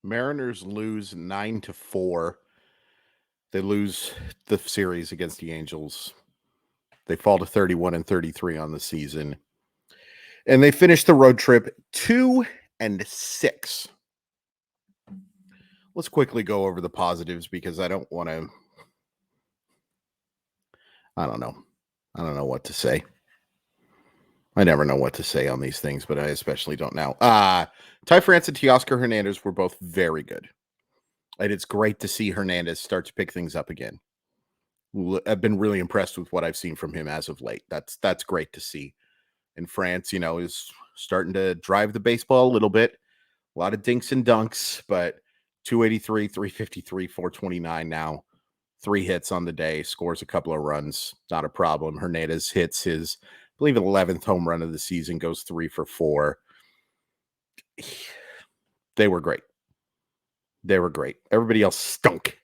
Mariners lose 9-4. They lose the series against the Angels. They fall to 31-33 on the season. And they finish the road trip 2-6. Let's quickly go over the positives because I don't want to. I don't know. I don't know what to say. I never know what to say on these things, but I especially don't now. Ty France and Teoscar Hernandez were both very good. And it's great to see Hernandez start to pick things up again. I've been really impressed with what I've seen from him as of late. That's great to see. And France, is starting to drive the baseball a little bit. A lot of dinks and dunks, but 283, 353, 429 now. 3 hits on the day, scores a couple of runs. Not a problem. Hernandez hits his, I believe, 11th home run of the season, goes 3 for 4. They were great. They were great. Everybody else stunk,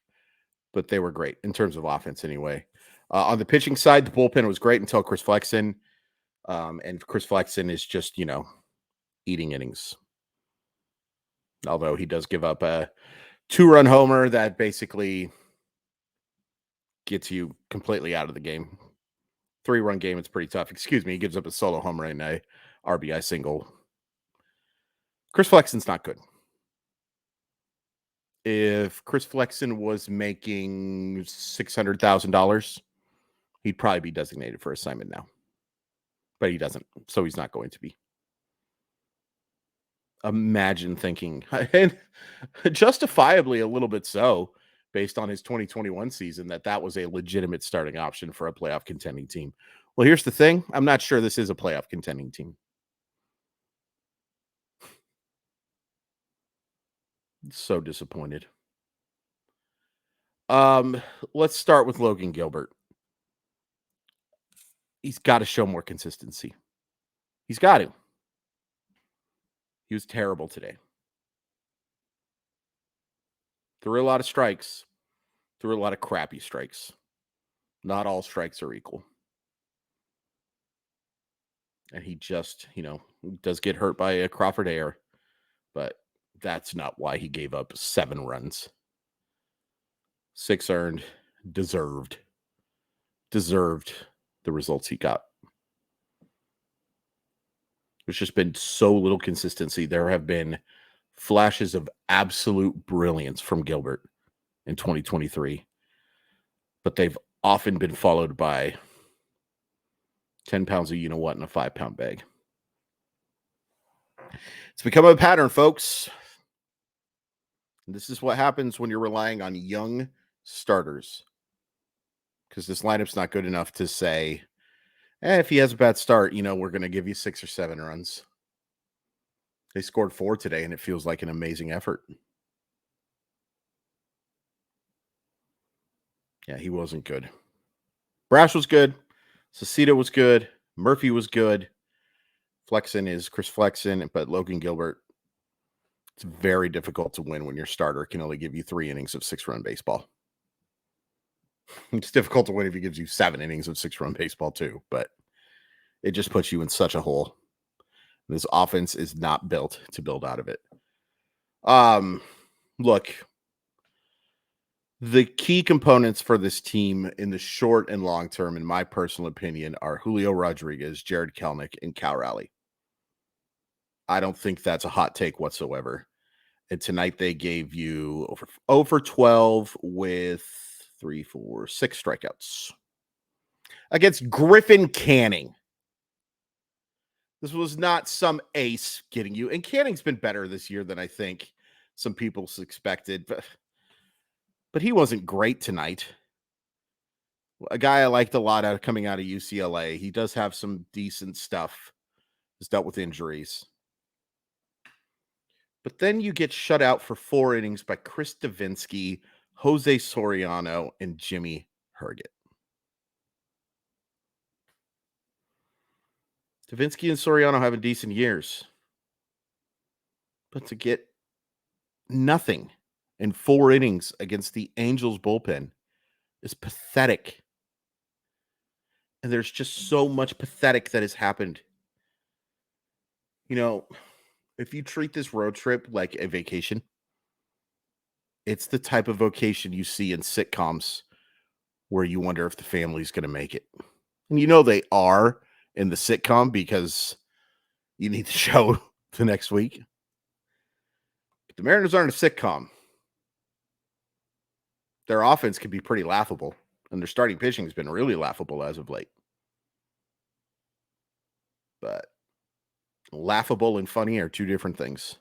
but they were great in terms of offense anyway. On the pitching side, the bullpen was great until Chris Flexen. And Chris Flexen is just, eating innings. Although he does give up a 2-run homer that basically gets you completely out of the game. 3-run game, it's pretty tough. Excuse me, he gives up a solo homer and a RBI single. Chris Flexen's not good. If Chris Flexen was making $600,000, he'd probably be designated for assignment now. But he doesn't, so he's not going to be. Imagine thinking, and justifiably a little bit so, based on his 2021 season, that was a legitimate starting option for a playoff contending team. Well, here's the thing. I'm not sure this is a playoff contending team. So disappointed. Let's start with Logan Gilbert. He's got to show more consistency. He's got to. He was terrible today. Threw a lot of strikes. Threw a lot of crappy strikes. Not all strikes are equal. And he just, does get hurt by a Crawford error. But that's not why he gave up 7 runs. 6 earned, deserved the results he got. There's just been so little consistency. There have been flashes of absolute brilliance from Gilbert in 2023, but they've often been followed by 10 pounds of you-know-what in a 5-pound bag. It's become a pattern, folks. This is what happens when you're relying on young starters, because this lineup's not good enough to say, if he has a bad start, we're going to give you 6 or 7 runs. They scored 4 today, and it feels like an amazing effort. Yeah, he wasn't good. Brash was good. Cecita was good. Murphy was good. Flexen is Chris Flexen, but Logan Gilbert, it's very difficult to win when your starter can only give you 3 innings of 6-run baseball. It's difficult to win if he gives you 7 innings of 6-run baseball too, but it just puts you in such a hole. This offense is not built to build out of it. Look, the key components for this team in the short and long term, in my personal opinion, are Julio Rodriguez, Jared Kelenic, and Cal Raleigh. I don't think that's a hot take whatsoever. And tonight they gave you over 12 with 3, 4, 6 strikeouts against Griffin Canning. This was not some ace getting you. And Canning's been better this year than I think some people expected. But he wasn't great tonight. A guy I liked a lot coming out of UCLA. He does have some decent stuff. He's dealt with injuries. But then you get shut out for 4 innings by Chris Davinsky, Jose Soriano, and Jimmy Herget. Davinsky and Soriano having decent years. But to get nothing in 4 innings against the Angels bullpen is pathetic. And there's just so much pathetic that has happened. If you treat this road trip like a vacation, It's the type of vocation you see in sitcoms where you wonder if the family's going to make it. And they are in the sitcom because you need the show the next week. But the Mariners aren't a sitcom. Their offense can be pretty laughable, and their starting pitching has been really laughable as of late. But laughable and funny are two different things.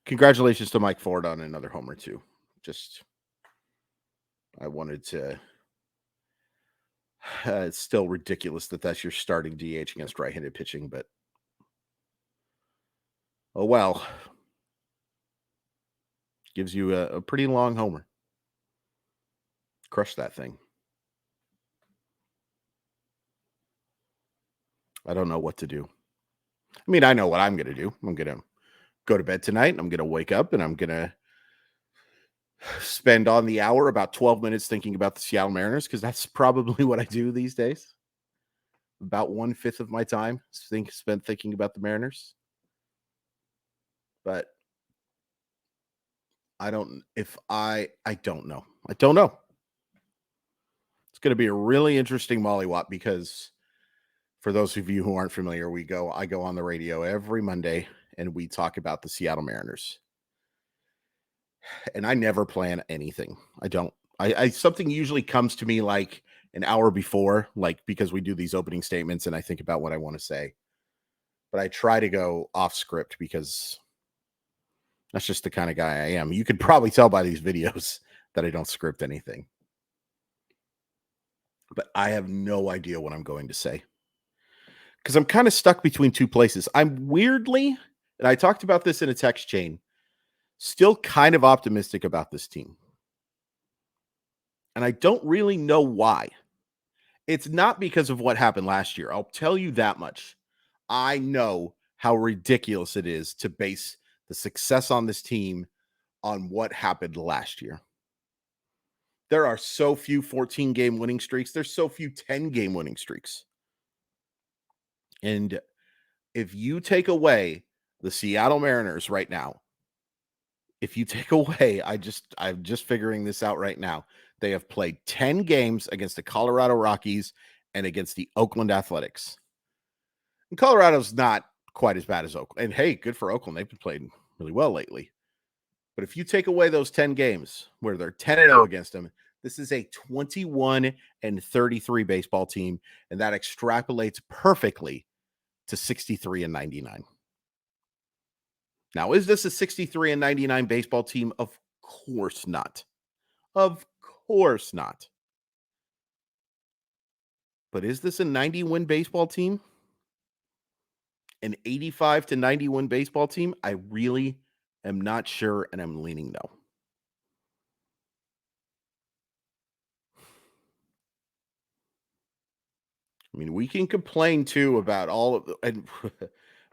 Congratulations to Mike Ford on another homer, too. I wanted to. It's still ridiculous that that's your starting DH against right-handed pitching, but oh well. Gives you a pretty long homer. Crush that thing. I don't know what to do. I mean, I know what I'm going to do. I'm going to go to bed tonight, and I'm going to wake up, and I'm going to spend on the hour about 12 minutes thinking about the Seattle Mariners, because that's probably what I do these days. About 1/5 of my time spent thinking about the Mariners. But I don't know. I don't know. It's going to be a really interesting mollywop, because for those of you who aren't familiar, I go on the radio every Monday and we talk about the Seattle Mariners. And I never plan anything. I don't. I something usually comes to me like an hour before, like because we do these opening statements and I think about what I want to say. But I try to go off script because that's just the kind of guy I am. You could probably tell by these videos that I don't script anything. But I have no idea what I'm going to say, because I'm kind of stuck between two places. I'm weirdly, and I talked about this in a text chain, still kind of optimistic about this team. And I don't really know why. It's not because of what happened last year. I'll tell you that much. I know how ridiculous it is to base the success on this team on what happened last year. There are so few 14-game winning streaks. There's so few 10-game winning streaks. And if you take away the Seattle Mariners right now, if you take away, I'm just figuring this out right now. They have played 10 games against the Colorado Rockies and against the Oakland Athletics. And Colorado's not quite as bad as Oakland. And hey, good for Oakland. They've been playing really well lately. But if you take away those 10 games where they're 10-0 against them, this is a 21-33 baseball team, and that extrapolates perfectly to 63-99. Now, is this a 63-99 baseball team? Of course not. Of course not. But is this a 90-win baseball team? An 85-91 baseball team? I really am not sure, and I'm leaning no. I mean, we can complain too about all of and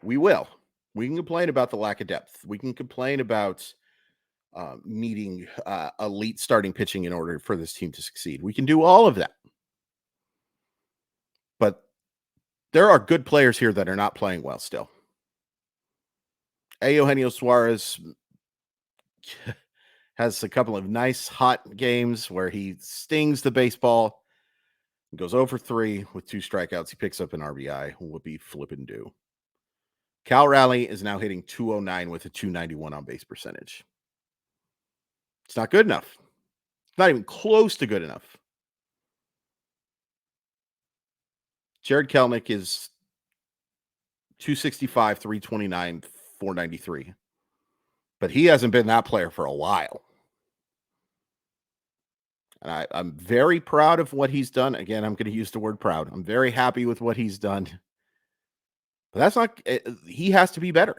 we will. We can complain about the lack of depth. We can complain about needing elite starting pitching in order for this team to succeed. We can do all of that. But there are good players here that are not playing well still. Eugenio Suarez has a couple of nice hot games where he stings the baseball, goes over 3 with 2 strikeouts. He picks up an RBI. Whoopee flippin' do. Cal Raleigh is now hitting 209 with a 291 on base percentage. It's not good enough. It's not even close to good enough. Jared Kelnick is 265, 329, 493. But he hasn't been that player for a while. And I'm very proud of what he's done. Again, I'm going to use the word proud. I'm very happy with what he's done. But that's not, he has to be better.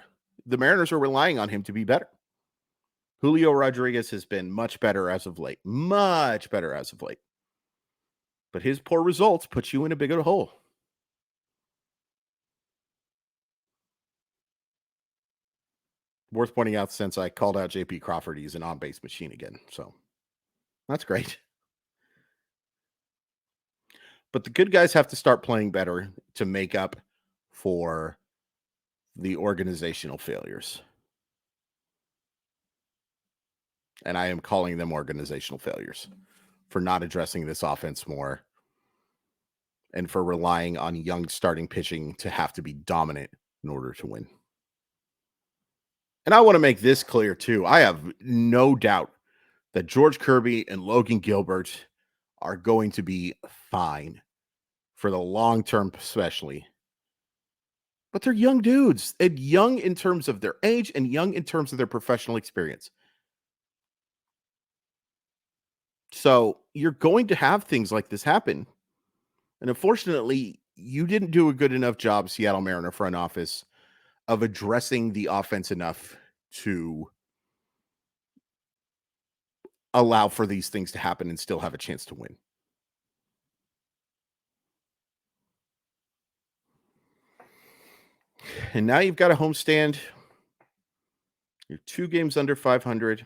The Mariners are relying on him to be better. Julio Rodriguez has been much better as of late. Much better as of late. But his poor results put you in a bigger hole. Worth pointing out, since I called out J.P. Crawford, he's an on-base machine again. So that's great. But the good guys have to start playing better to make up for the organizational failures. And I am calling them organizational failures for not addressing this offense more and for relying on young starting pitching to have to be dominant in order to win. And I want to make this clear too. I have no doubt that George Kirby and Logan Gilbert are going to be fine for the long term, especially. But they're young dudes, and young in terms of their age and young in terms of their professional experience. So you're going to have things like this happen. And unfortunately, you didn't do a good enough job, Seattle Mariner front office, of addressing the offense enough to allow for these things to happen and still have a chance to win. And now you've got a homestand. You're 2 games under 500.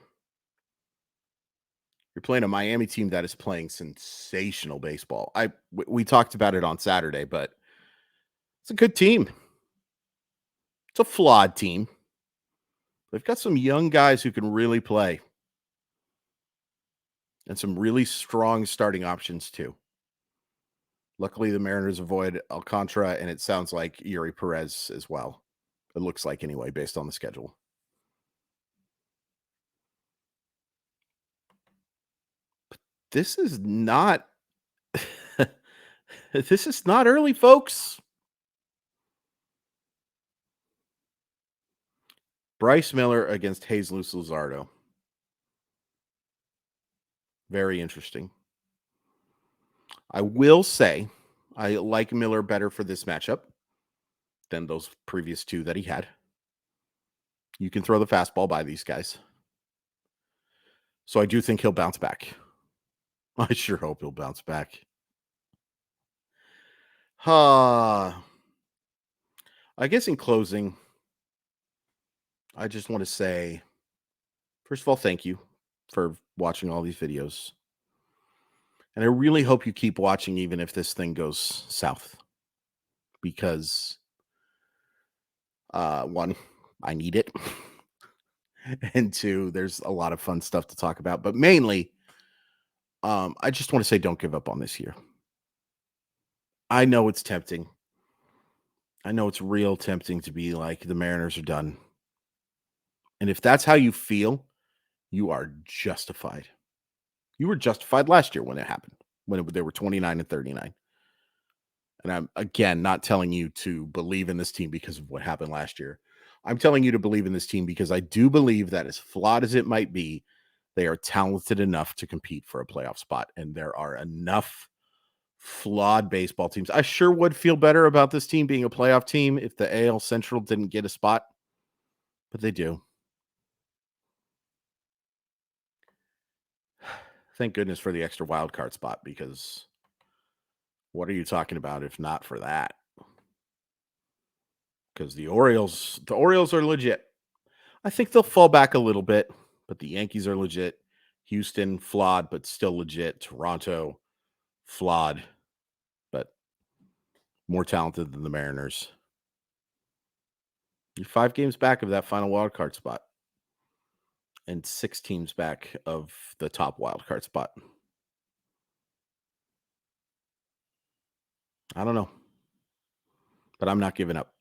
You're playing a Miami team that is playing sensational baseball. We talked about it on Saturday, but it's a good team. It's a flawed team. They've got some young guys who can really play and some really strong starting options too. Luckily, the Mariners avoid Alcantara, and it sounds like Yuri Perez as well. It looks like anyway, based on the schedule. This is not this is not early, folks. Bryce Miller against Jesus Luzardo. Very interesting. I will say I like Miller better for this matchup than those previous 2 that he had. You can throw the fastball by these guys. So I do think he'll bounce back. I sure hope he'll bounce back. I guess in closing, I just want to say, first of all, thank you for watching all these videos. And I really hope you keep watching even if this thing goes south. Because one, I need it. And 2, there's a lot of fun stuff to talk about. But mainly, I just want to say don't give up on this year. I know it's tempting. I know it's real tempting to be like, the Mariners are done. And if that's how you feel, you are justified. You were justified last year when it happened, they were 29 and 39. And I'm, again, not telling you to believe in this team because of what happened last year. I'm telling you to believe in this team because I do believe that, as flawed as it might be, they are talented enough to compete for a playoff spot. And there are enough flawed baseball teams. I sure would feel better about this team being a playoff team if the AL Central didn't get a spot, but they do. Thank goodness for the extra wild card spot, because what are you talking about if not for that? Because the Orioles are legit. I think they'll fall back a little bit, but the Yankees are legit. Houston, flawed, but still legit. Toronto, flawed, but more talented than the Mariners. You're 5 games back of that final wild card spot, and 6 teams back of the top wild card spot. I don't know, but I'm not giving up.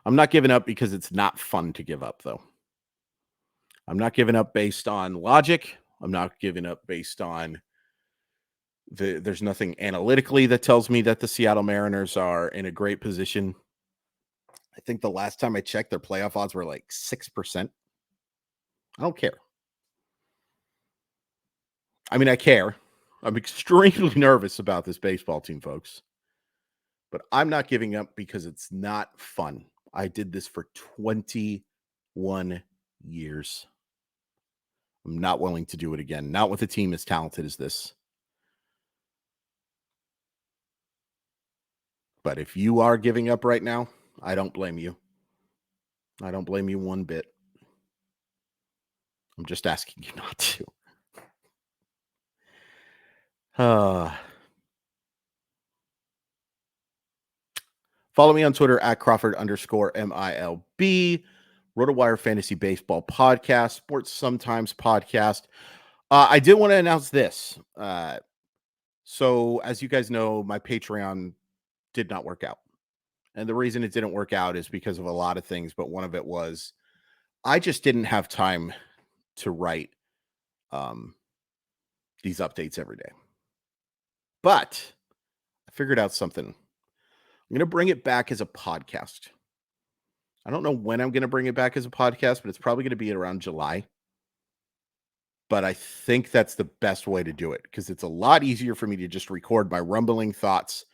I'm not giving up because it's not fun to give up, though. I'm not giving up based on logic. I'm not giving up based on there's nothing analytically that tells me that the Seattle Mariners are in a great position. I think the last time I checked, their playoff odds were like 6%. I don't care. I mean, I care. I'm extremely nervous about this baseball team, folks. But I'm not giving up because it's not fun. I did this for 21 years. I'm not willing to do it again. Not with a team as talented as this. But if you are giving up right now, I don't blame you. I don't blame you one bit. I'm just asking you not to. Uh, Follow me on Twitter at Crawford_MILB. RotoWire Fantasy Baseball Podcast, Sports Sometimes Podcast. I did want to announce this. So, as you guys know, my Patreon did not work out. And the reason it didn't work out is because of a lot of things, but one of it was I just didn't have time to write um, these updates every day. But I figured out something. I'm going to bring it back as a podcast. I don't know when I'm going to bring it back as a podcast, but it's probably going to be around July. But I think that's the best way to do it because it's a lot easier for me to just record my rumbling thoughts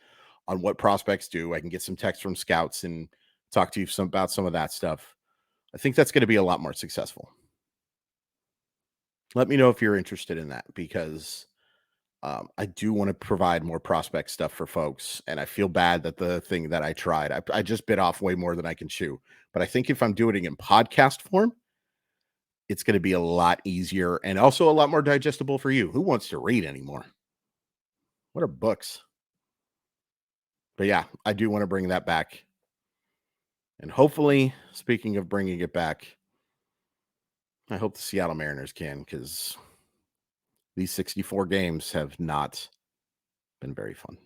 on what prospects do. I can get some text from scouts and talk to you about some of that stuff. I think that's going to be a lot more successful. Let me know if you're interested in that because I do want to provide more prospect stuff for folks. And I feel bad that the thing that I tried, I just bit off way more than I can chew. But I think if I'm doing it in podcast form, it's going to be a lot easier and also a lot more digestible for you. Who wants to read anymore? What are books? But yeah, I do want to bring that back. And hopefully, speaking of bringing it back, I hope the Seattle Mariners can because these 64 games have not been very fun.